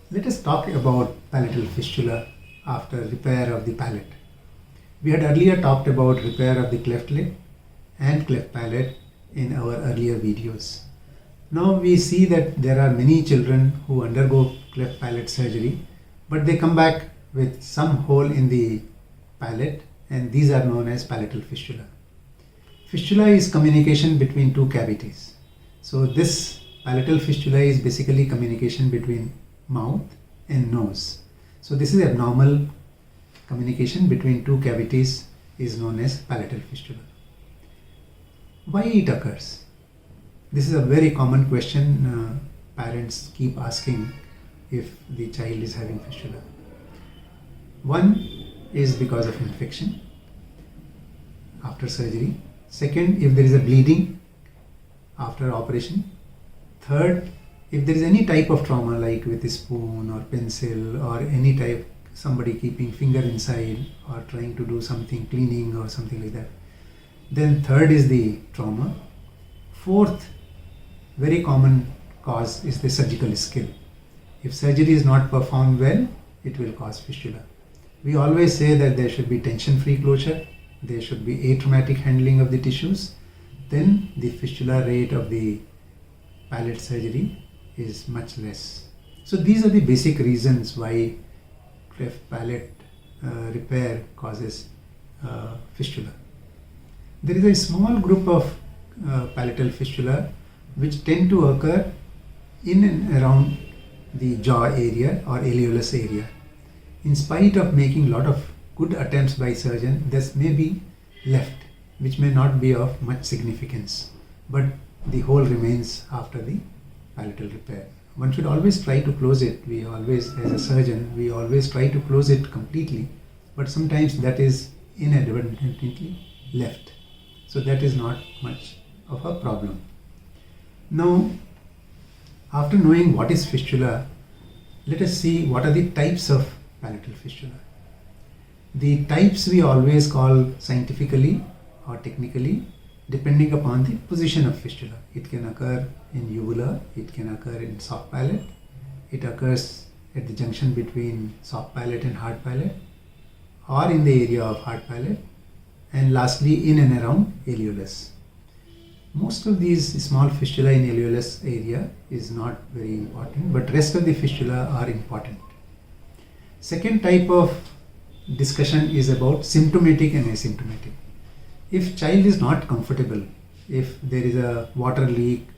Let us talk about palatal fistula after repair of the palate. We had earlier talked about repair of the cleft lip and cleft palate in our earlier videos. Now we see that there are many children who undergo cleft palate surgery, but they come back with some hole in the palate, and these are known as palatal fistula. Fistula is communication between two cavities. So this palatal fistula is basically communication between mouth and nose. So this is abnormal communication between two cavities is known as palatal fistula. Why it occurs? This is a very common question parents keep asking if the child is having fistula. One is because of infection after surgery. Second, if there is a bleeding after operation. Third, if there is any type of trauma like with a spoon or pencil or any type, somebody keeping finger inside or trying to do something, cleaning or something like that. Then third is the trauma. Fourth, very common cause is the surgical skill. If surgery is not performed well, it will cause fistula. We always say that there should be tension-free closure, there should be atraumatic handling of the tissues, then the fistula rate of the palate surgery is much less. So these are the basic reasons why cleft palate repair causes fistula. There is a small group of palatal fistula which tend to occur in and around the jaw area or alveolus area. In spite of making a lot of good attempts by surgeon, this may be left, which may not be of much significance, but the hole remains after the palatal repair. One should always try to close it. As a surgeon, we always try to close it completely, but sometimes that is inadvertently left. So that is not much of a problem. Now, after knowing what is fistula, let us see what are the types of palatal fistula. The types we always call scientifically or technically depending upon the position of fistula. It can occur in uvula, it can occur in soft palate, it occurs at the junction between soft palate and hard palate, or in the area of hard palate, and lastly in and around alveolus. Most of these small fistula in alveolus area is not very important, but rest of the fistula are important. Second type of discussion is about symptomatic and asymptomatic. If child is not comfortable, if there is a water leak,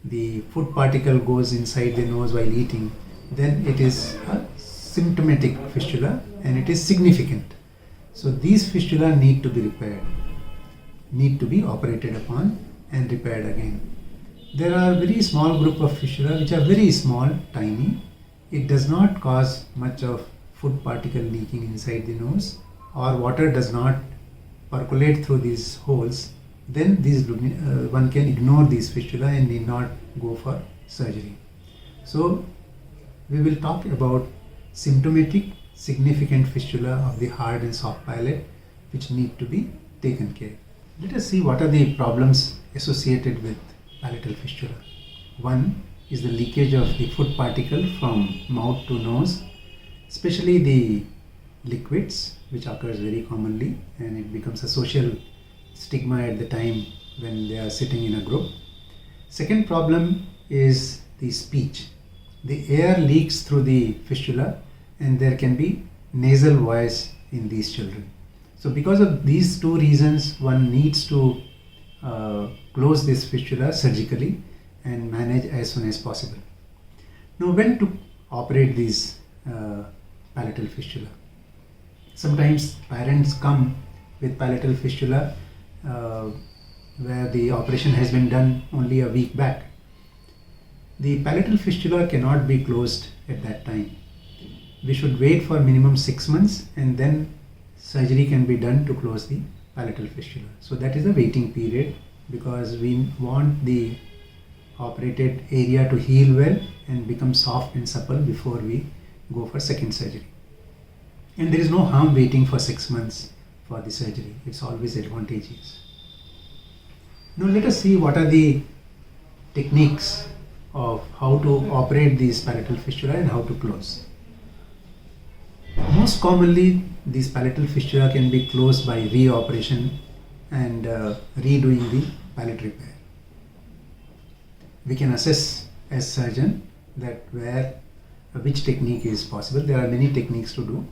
the food particle goes inside the nose while eating, then it is a symptomatic fistula and it is significant. So these fistula need to be repaired, need to be operated upon and repaired again. There are very small group of fistula which are very small, tiny. It does not cause much of food particle leaking inside the nose, or water does not percolate through these holes. Then one can ignore these fistula and need not go for surgery. So we will talk about symptomatic significant fistula of the hard and soft palate which need to be taken care. Let us see what are the problems associated with palatal fistula. One is the leakage of the food particle from mouth to nose, especially the liquids, which occurs very commonly, and it becomes a social stigma at the time when they are sitting in a group. Second problem is the speech. The air leaks through the fistula and there can be nasal voice in these children. So because of these two reasons, one needs to close this fistula surgically and manage as soon as possible. Now, when to operate these palatal fistula? Sometimes parents come with palatal fistula where the operation has been done only a week back. The palatal fistula cannot be closed at that time. We should wait for minimum 6 months and then surgery can be done to close the palatal fistula. So that is a waiting period because we want the operated area to heal well and become soft and supple before we go for second surgery. And there is no harm waiting for 6 months for the surgery. It's always advantageous. Now let us see what are the techniques of how to operate these palatal fistula and how to close. Most commonly, these palatal fistula can be closed by reoperation and redoing the palate repair. We can assess as surgeon that which technique is possible. There are many techniques to do,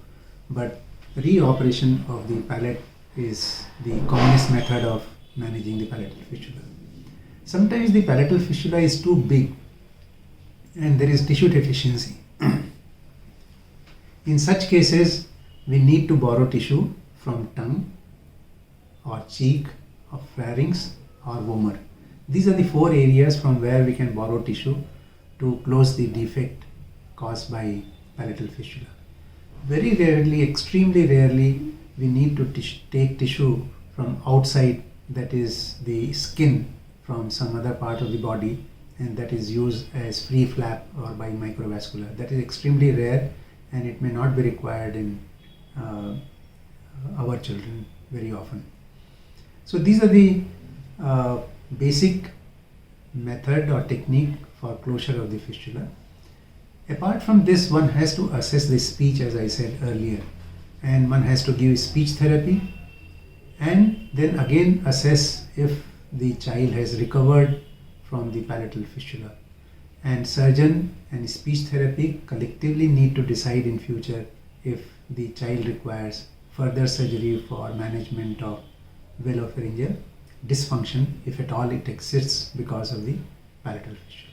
but reoperation of the palate is the commonest method of managing the palatal fistula. Sometimes the palatal fistula is too big and there is tissue deficiency. In such cases, we need to borrow tissue from tongue or cheek or pharynx or vomer. These are the 4 areas from where we can borrow tissue to close the defect caused by palatal fistula. Very rarely, extremely rarely, we need to take tissue from outside, that is the skin from some other part of the body, and that is used as free flap or by microvascular. That is extremely rare and it may not be required in our children very often. So these are the basic method or technique for closure of the fistula. Apart from this, one has to assess the speech, as I said earlier, and one has to give speech therapy and then again assess if the child has recovered from the palatal fistula. And surgeon and speech therapy collectively need to decide in future if the child requires further surgery for management of velopharyngeal dysfunction, if at all it exists because of the palatal fistula.